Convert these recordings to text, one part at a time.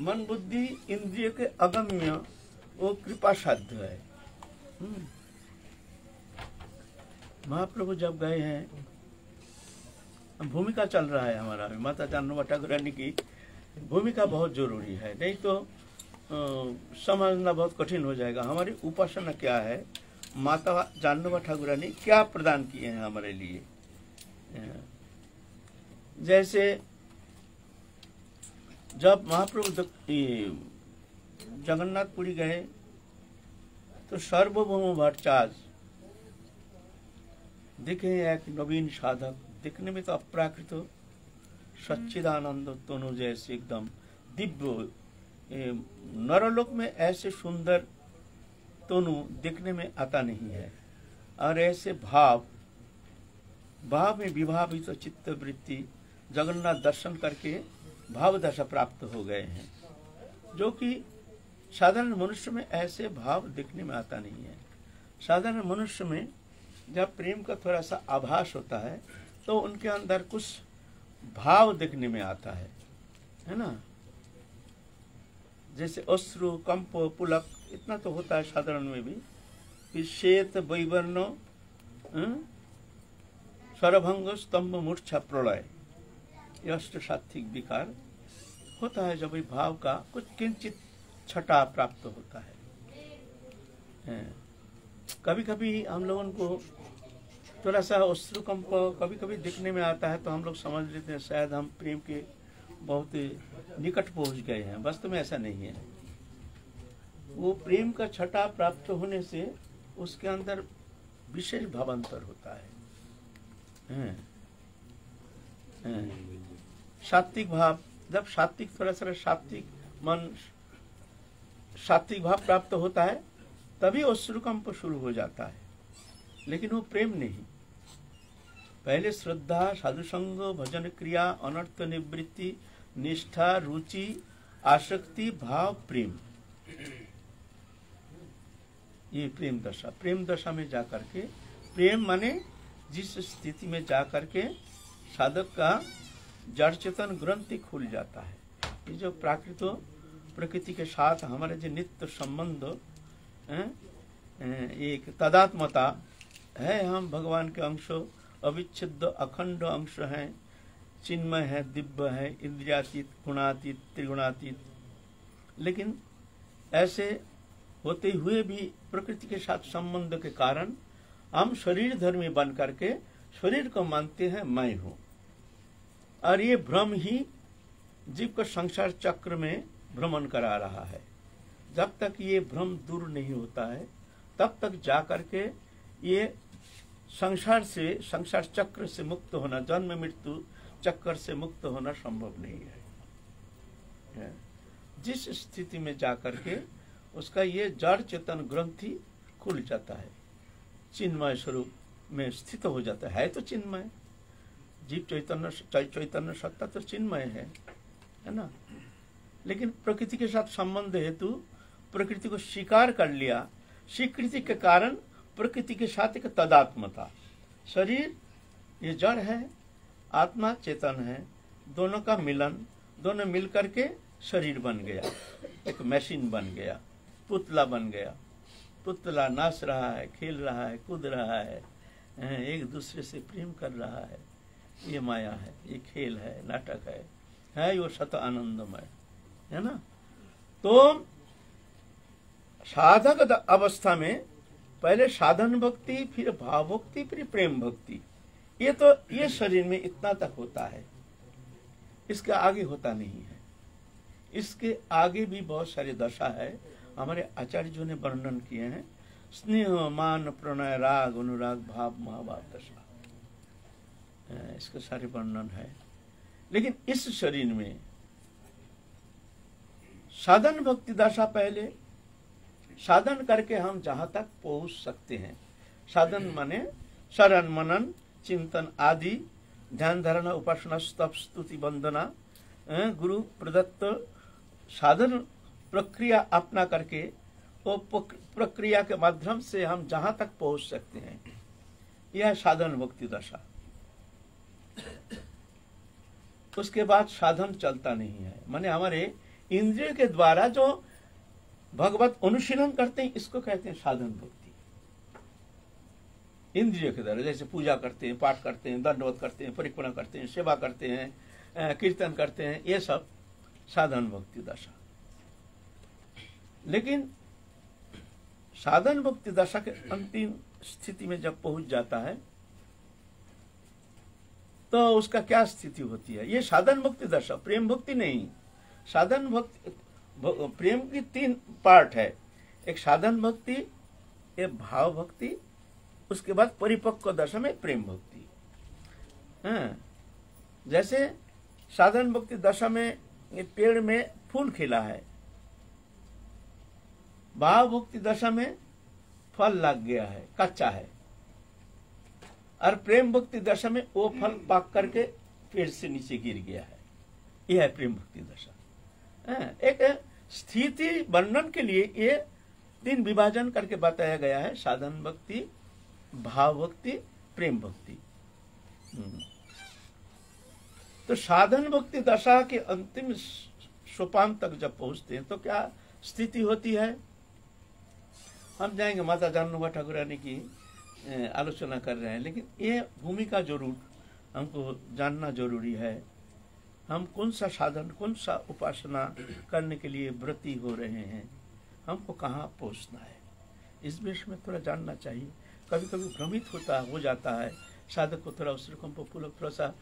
मन बुद्धि इंद्रिय के अगम्य वो कृपा साध्य है। महाप्रभु जब गए हैं, भूमिका चल रहा है हमारा, माता जानकी ठाकुरानी की भूमिका बहुत जरूरी है, नहीं तो समझना बहुत कठिन हो जाएगा। हमारी उपासना क्या है, माता जानकी ठाकुरानी क्या प्रदान किए हैं हमारे लिए। जैसे जब महाप्रभु जगन्नाथपुरी गए तो सार्वभौम भट्टाचार्य दिखे एक नवीन साधक, दिखने में तो अपराकृत सच्चिदानंद तनु जैसे एकदम दिव्य, नरलोक में ऐसे सुंदर तनु दिखने में आता नहीं है। और ऐसे भाव में विभावित तो चित्त वृत्ति जगन्नाथ दर्शन करके भाव दशा प्राप्त हो गए हैं, जो कि साधारण मनुष्य में ऐसे भाव दिखने में आता नहीं है। साधारण मनुष्य में जब प्रेम का थोड़ा सा आभास होता है तो उनके अंदर कुछ भाव दिखने में आता है ना। जैसे अश्रु, कंप, पुलक इतना तो होता है साधारण में भी। फिर श्वेत, वैवर्ण, स्वरभंग, स्तंभ, मूर्छा, प्रलय, ये अष्ट सात्विक विकार होता है जब भाव का कुछ किंचित छटा प्राप्त होता है। कभी कभी हम लोगों को थोड़ा सा अश्रुकंप कभी कभी दिखने में आता है तो हम लोग समझ लेते हैं शायद हम प्रेम के बहुत निकट पहुंच गए हैं। वास्तव में ऐसा नहीं है। वो प्रेम का छटा प्राप्त होने से उसके अंदर विशेष भावांतर होता है। सात्विक भाव, जब सात्विक थोड़ा सा सात्विक मन, सात्विक भाव प्राप्त होता है तभी अश्रुकंप शुरू हो जाता है, लेकिन वो प्रेम नहीं। पहले श्रद्धा, साधुसंग, भजन क्रिया, अनर्थ निवृत्ति, निष्ठा, रुचि, आसक्ति, भाव, प्रेम, ये प्रेम दशा। प्रेम दशा में जाकर के, प्रेम माने जिस स्थिति में जाकर के साधक का जड़ चेतन ग्रंथि खुल जाता है। ये जो प्रकृति के साथ हमारे जो नित्य संबंध, एक तदात्मता है, हम भगवान के अंश, अविच्छिन्न अखंड अंश हैं, चिन्मय है, दिव्य है, इंद्रियातीत, गुणातीत, त्रिगुणातीत। लेकिन ऐसे होते हुए भी प्रकृति के साथ संबंध के कारण हम शरीर धर्मी बन करके शरीर को मानते हैं मैं हूं, और ये भ्रम ही जीव को संसार चक्र में भ्रमण करा रहा है। जब तक ये भ्रम दूर नहीं होता है तब तक जाकर के ये संसार चक्र से मुक्त होना, जन्म मृत्यु चक्र से मुक्त होना संभव नहीं है। जिस स्थिति में जाकर के उसका ये जड़ चेतन ग्रंथि खुल जाता है, चिन्मय स्वरूप में स्थित हो जाता है तो चिन्मय जीव चैतन्य सत्ता तो चिन्मय है ना। लेकिन प्रकृति के साथ संबंध हेतु प्रकृति को स्वीकार कर लिया, स्वीकृति के कारण प्रकृति के साथ एक तदात्मता, शरीर ये जड़ है, आत्मा चेतन है, दोनों का मिलन, दोनों मिल करके शरीर बन गया, एक मशीन बन गया, पुतला बन गया। पुतला नाच रहा है, खेल रहा है, कूद रहा है, एक दूसरे से प्रेम कर रहा है। ये माया है, ये खेल है, नाटक है वो सत आनंदमय है ना। तो साधक अवस्था में पहले साधन भक्ति, फिर भाव भक्ति, फिर प्रेम भक्ति, ये शरीर में इतना तक होता है, इसके आगे होता नहीं है। इसके आगे भी बहुत सारी दशा है, हमारे आचार्यों ने वर्णन किए हैं। स्नेह, मान, प्रणय, राग, अनुराग, भाव, महाभाव दशा, इसके सारे वर्णन है। लेकिन इस शरीर में साधन भक्ति दशा, पहले साधन करके हम जहां तक पहुंच सकते हैं। साधन माने शरण, मनन, चिंतन आदि, ध्यान, धारणा, उपासना, स्तव, स्तुति, वंदना, गुरु प्रदत्त साधन प्रक्रिया अपना करके वो प्रक्रिया के माध्यम से हम जहां तक पहुंच सकते हैं, यह साधन भक्ति दशा। उसके बाद साधन चलता नहीं है, माने हमारे इंद्रिय के द्वारा जो भगवत अनुशीलन करते हैं इसको कहते हैं साधन भक्ति। इंद्रिय के द्वारा जैसे पूजा करते हैं, पाठ करते हैं, दंडवत करते हैं, परिक्रमा करते हैं, सेवा करते हैं, कीर्तन करते हैं, ये सब साधन भक्ति दशा। लेकिन साधन भक्ति दशा के अंतिम स्थिति में जब पहुंच जाता है तो उसका क्या स्थिति होती है? ये साधन भक्ति दशा, प्रेम भक्ति नहीं। साधन भक्ति, प्रेम की 3 पार्ट है, एक साधन भक्ति, एक भाव भक्ति, उसके बाद परिपक्व दशा में प्रेम भक्ति। जैसे साधन भक्ति दशा में पेड़ में फूल खिला है, भाव भक्ति दशा में फल लग गया है, कच्चा है, और प्रेम भक्ति दशा में वो फल पाक करके पेड़ से नीचे गिर गया है। यह है प्रेम भक्ति दशा। एक स्थिति वर्णन के लिए ये 3 विभाजन करके बताया गया है, साधन भक्ति, भाव भक्ति, प्रेम भक्ति। तो साधन भक्ति दशा के अंतिम सोपान तक जब पहुंचते हैं तो क्या स्थिति होती है? हम जाएंगे, माता जाननुवा ठाकुरानी की आलोचना कर रहे हैं, लेकिन ये भूमिका जरूर हमको जानना जरूरी है। हम कौन सा साधन, कौन सा उपासना करने के लिए व्रती हो रहे हैं, हमको कहाँ पहुँचना है, इस विषय में थोड़ा जानना चाहिए। कभी कभी भ्रमित हो जाता है साधक को, थोड़ा उसको थोड़ा सा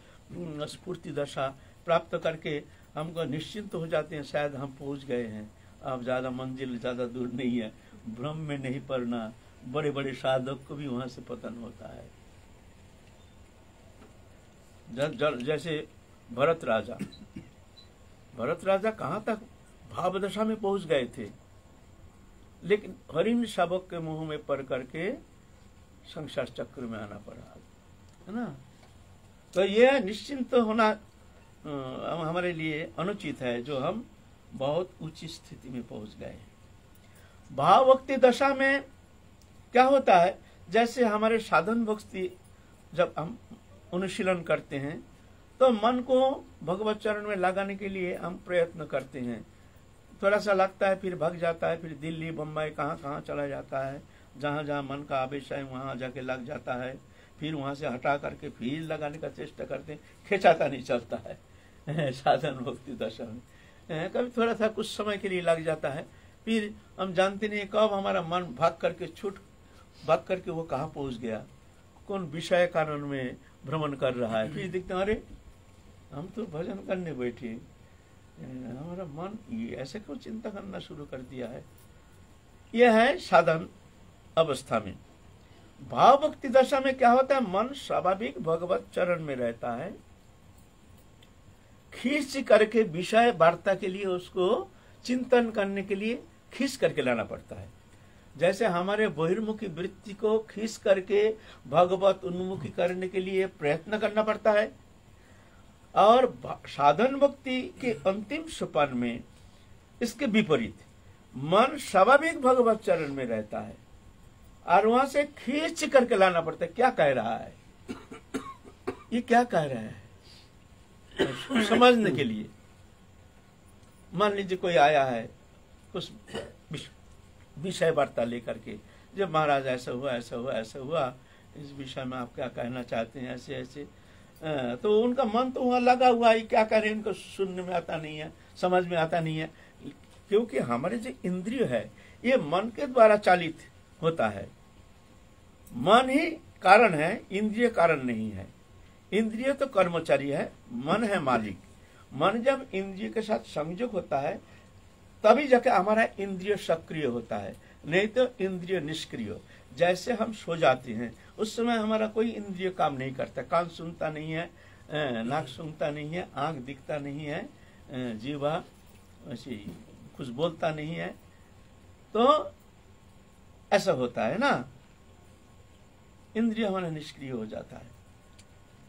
स्फूर्ति दशा प्राप्त करके हमको निश्चिंत हो जाते हैं, शायद हम पहुँच गए हैं, अब ज़्यादा मंजिल ज़्यादा दूर नहीं है। भ्रम में नहीं पड़ना, बड़े बड़े साधक को भी वहां से पतन होता है। जैसे भरत राजा कहाँ तक भाव दशा में पहुंच गए थे, लेकिन हरिण शावक के मुंह में पड़ करके संसार चक्र में आना पड़ा, है ना। तो यह निश्चिंत होना हमारे लिए अनुचित है, जो हम बहुत ऊंची स्थिति में पहुंच गए हैं। भाव भक्ति दशा में क्या होता है? जैसे हमारे साधन भक्ति जब हम अनुशीलन करते हैं तो मन को भगवत चरण में लगाने के लिए हम प्रयत्न करते हैं। थोड़ा सा लगता है, फिर भाग जाता है, फिर दिल्ली बम्बई कहाँ चला जाता है, जहाँ जहाँ मन का आवेश है वहाँ जाके लग जाता है, फिर वहाँ से हटा करके फिर लगाने का चेष्टा करते हैं, खिंचाता नहीं चलता है साधन भक्ति दशा में। कभी थोड़ा सा कुछ समय के लिए लग जाता है, फिर हम जानते नहीं कब हमारा मन भाग करके वो कहाँ पहुंच गया, कौन विषय कारण में भ्रमण कर रहा है। फिर देखते हैं, अरे हम तो भजन करने बैठे, हमारा मन ये ऐसे क्यों चिंता करना शुरू कर दिया है। यह है साधन अवस्था में। भाव भक्ति दशा में क्या होता है? मन स्वाभाविक भगवत चरण में रहता है, खींच करके विषय वार्ता के लिए, उसको चिंतन करने के लिए खींच करके लाना पड़ता है। जैसे हमारे बहिर्मुखी वृत्ति को खींच करके भगवत उन्मुखी करने के लिए प्रयत्न करना पड़ता है, और साधन भक्ति के अंतिम सोपान में इसके विपरीत मन स्वाभाविक भगवत चरण में रहता है और वहां से खींच करके लाना पड़ता है। क्या कह रहा है ये, क्या कह रहा है समझने के लिए। मान लीजिए कोई आया है कुछ विषय वार्ता लेकर के, जब महाराज ऐसा हुआ ऐसा हुआ ऐसा हुआ, इस विषय में आप क्या कहना चाहते हैं, ऐसे ऐसे, तो उनका मन तो वहां लगा हुआ है, क्या कह रहे हैं उनको सुनने में आता नहीं है, समझ में आता नहीं है, क्योंकि हमारे जो इंद्रिय है ये मन के द्वारा चालित होता है। मन ही कारण है, इंद्रिय कारण नहीं है। इंद्रिय तो कर्मचारी है, मन है मालिक। मन जब इंद्रिय के साथ संयोग होता है तभी जाके हमारा इंद्रिय सक्रिय होता है, नहीं तो इंद्रिय निष्क्रिय। जैसे हम सो जाते हैं उस समय हमारा कोई इंद्रिय काम नहीं करता, कान सुनता नहीं है, नाक सुनता नहीं है, आंख दिखता नहीं है, जीवा ऐसे कुछ बोलता नहीं है, तो ऐसा होता है ना, इंद्रिय हमारा निष्क्रिय हो जाता है,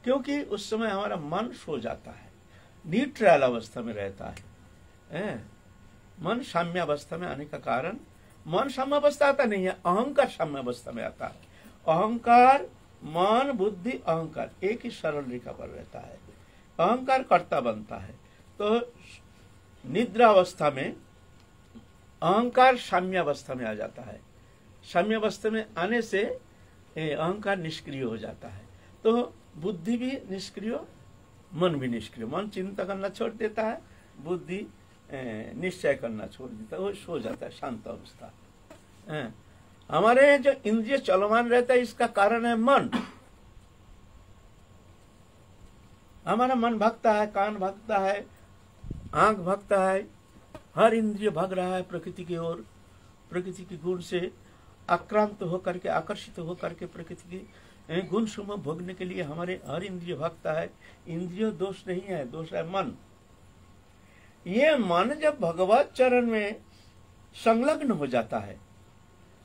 क्योंकि उस समय हमारा मन सो जाता है, न्यूट्रल अवस्था में रहता है। मन साम्यावस्था में आने का कारण, मन साम्यावस्था आता नहीं है, अहंकार साम्यावस्था में आता है। अहंकार, मन, बुद्धि, अहंकार एक ही सरल रेखा पर रहता है, अहंकार कर्ता बनता है। तो निद्रा अवस्था में अहंकार साम्यावस्था में आ जाता है। साम्यावस्था में आने से अहंकार निष्क्रिय हो जाता है, तो बुद्धि भी निष्क्रिय, मन भी निष्क्रिय। मन चिंता करना छोड़ देता है, बुद्धि निश्चय करना छोड़ देता है, वो सो जाता है, शांत अवस्था। हमारे जो इंद्रिय चलमान रहता है, इसका कारण है मन। हमारा मन भागता है, कान भागता है, आंख भागता है, हर इंद्रिय भाग रहा है प्रकृति की ओर। प्रकृति के गुण से आक्रांत होकर के, आकर्षित होकर के प्रकृति के गुण समूह भोगने के लिए हमारे हर इंद्रिय भागता है। इंद्रिय दोष नहीं है, दोष है मन। ये मन जब भगवत चरण में संलग्न हो जाता है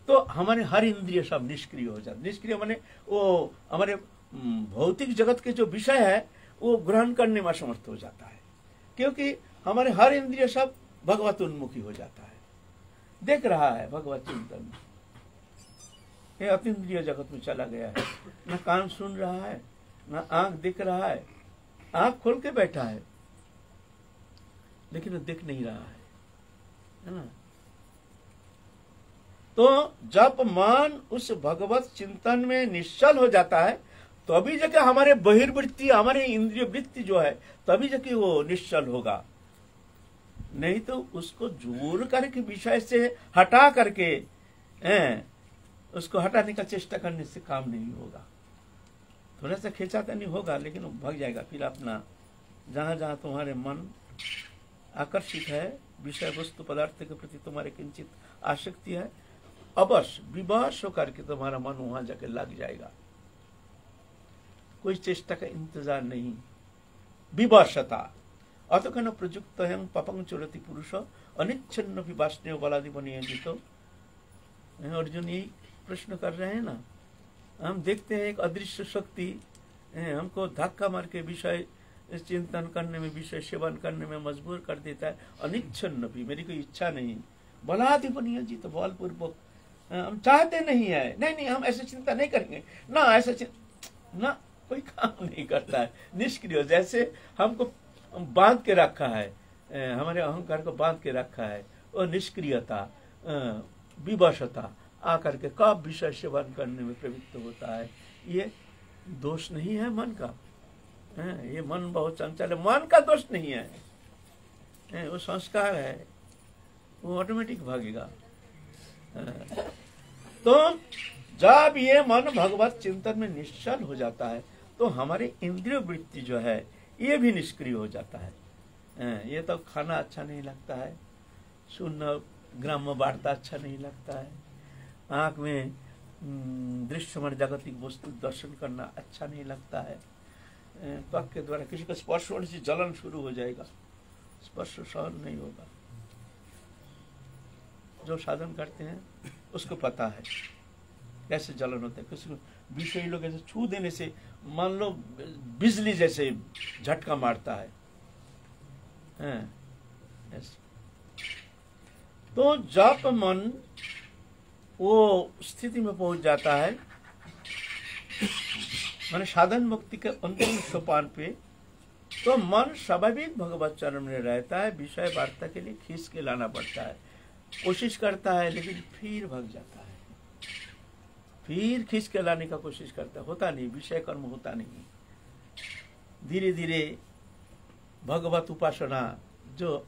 तो हमारे हर इंद्रिय सब निष्क्रिय हो जाते। निष्क्रिय माने वो हमारे भौतिक जगत के जो विषय है वो ग्रहण करने में समर्थ हो जाता है, क्योंकि हमारे हर इंद्रिय सब भगवत उन्मुखी हो जाता है। देख रहा है भगवत चिंतन, ये अतीन्द्रिय जगत में चला गया है। न कान सुन रहा है, न आंख दिख रहा है। आंख खोल के बैठा है लेकिन वो दिख नहीं रहा है ना। तो जब मन उस भगवत चिंतन में निश्चल हो जाता है तभी जाके हमारे बहिर्वृत्ति, हमारे इंद्रिय वृत्ति जो है, तभी जाके वो निश्चल होगा। नहीं तो उसको जोर करके विषय से हटा करके उसको हटाने का चेष्टा करने से काम नहीं होगा। थोड़ा सा खींचातानी होगा लेकिन वो भाग जाएगा। फिर अपना जहां जहां तुम्हारे मन आकर्षित है, विषय वस्तु पदार्थ के प्रति तुम्हारे किंचित आसक्ति है, अवश्य विवश होकर के तुम्हारा मन वहां जाके लग जाएगा। कोई चेष्टा का इंतजार नहीं, विवशता। अतः प्रयुक्त है पपंग चुरति पुरुष अनिच्छन्न विवासने बलादि बनियोजितो। अर्जुन यही प्रश्न कर रहे हैं ना। हम देखते हैं एक अदृश्य शक्ति हमको धक्का मार के विषय चिंतन करने में, विषय सेवन करने में मजबूर कर देता है। अनिच्छन्न भी, मेरी कोई इच्छा नहीं, बलादि बनियोजितो, बलपूर्वक हम चाहते नहीं है। नहीं हम ऐसे चिंता नहीं करेंगे ना, ऐसा ना, कोई काम नहीं करता है, निष्क्रिय। जैसे हमको बांध के रखा है, हमारे अहंकार को बांध के रखा है, और निष्क्रियता, विवशता आकर के कब विषय सेवन करने में प्रवृत्त होता है। ये दोष नहीं है मन का। ये मन बहुत चंचल है, मन का दोष नहीं है, वो संस्कार है, वो ऑटोमेटिक भागेगा। तो जब ये मन भगवत चिंतन में निश्चल हो जाता है तो हमारी इंद्रिय वृत्ति जो है ये भी निष्क्रिय हो जाता है। ये तो खाना अच्छा नहीं लगता है, सुनना ग्राम्य वार्ता अच्छा नहीं लगता है, आंख में दृश्यमान जागतिक वस्तु दर्शन करना अच्छा नहीं लगता है, त्वक के द्वारा किसी को स्पर्श होने से जलन शुरू हो जाएगा, स्पर्श सहन नहीं होगा। जो साधन करते हैं उसको पता है कैसे जलन होता है। किसी को विषयी लोग ऐसे छू देने से मान लो बिजली जैसे झटका मारता है। तो जब मन वो स्थिति में पहुंच जाता है, माने साधन मुक्ति के अंतिम सोपान पे, तो मन स्वाभाविक भगवत चरण में रहता है। विषय वार्ता के लिए खींच के लाना पड़ता है, कोशिश करता है लेकिन फिर भाग जाता है, फिर खींच के लाने का कोशिश करता है, होता नहीं, विषय कर्म होता नहीं। धीरे धीरे भगवत उपासना जो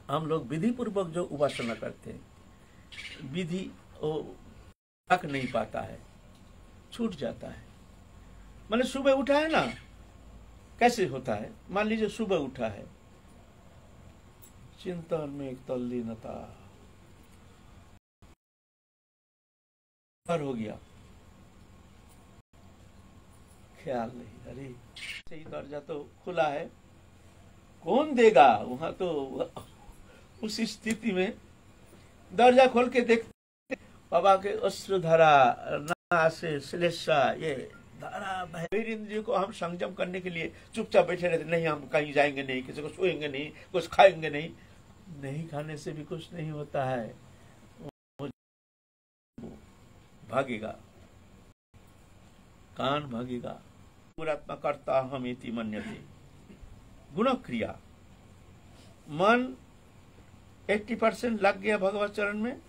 हम लोग विधि पूर्वक जो उपासना करते हैं, विधि वो तक नहीं पाता है, छूट जाता है। मैंने सुबह उठा है ना, कैसे होता है, मान लीजिए सुबह उठा है, चिंतन में एक तल्लीनता हो गया, ख्याल नहीं, अरे सही दरजा तो खुला है, कौन देगा वहां। तो उस स्थिति में दरजा खोल के देखते बाबा के अश्रुधारा नाक से श्लेषा ये धारा बह। इंद्रियों को हम संयम करने के लिए चुपचाप बैठे रहते, नहीं हम कहीं जाएंगे नहीं, किसी को छुएंगे नहीं, कुछ खाएंगे नहीं। नहीं खाने से भी कुछ नहीं होता है, भागेगा, कान भागेगा। पूरात्मा करता हम इति मन्यते, गुण क्रिया मन 80% लग गया भगवत चरण में,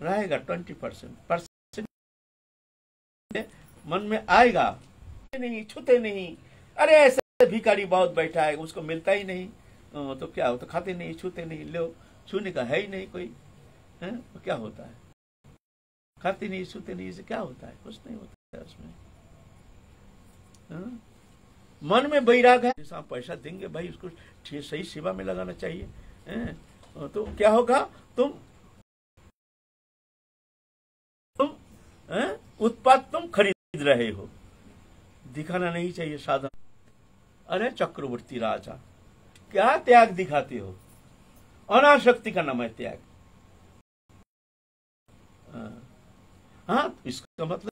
रहेगा 20% मन में आएगा नहीं, छूते नहीं। अरे ऐसे भिखारी बहुत बैठा है, उसको मिलता ही नहीं, तो क्या हो, तो खाते नहीं, छूते नहीं, लो छूने का है ही नहीं कोई, है तो क्या होता है, खाते नहीं छूते नहीं, इससे क्या होता है, कुछ नहीं होता है उसमें। मन में बैराग है, जैसा आप पैसा देंगे भाई उसको सही सेवा में लगाना चाहिए, तो क्या होगा, तुम उत्पाद तुम खरीद रहे हो, दिखाना नहीं चाहिए साधन। अरे चक्रवर्ती राजा, क्या त्याग दिखाते हो, अनासक्ति का नाम है त्याग। हाँ, इसका मतलब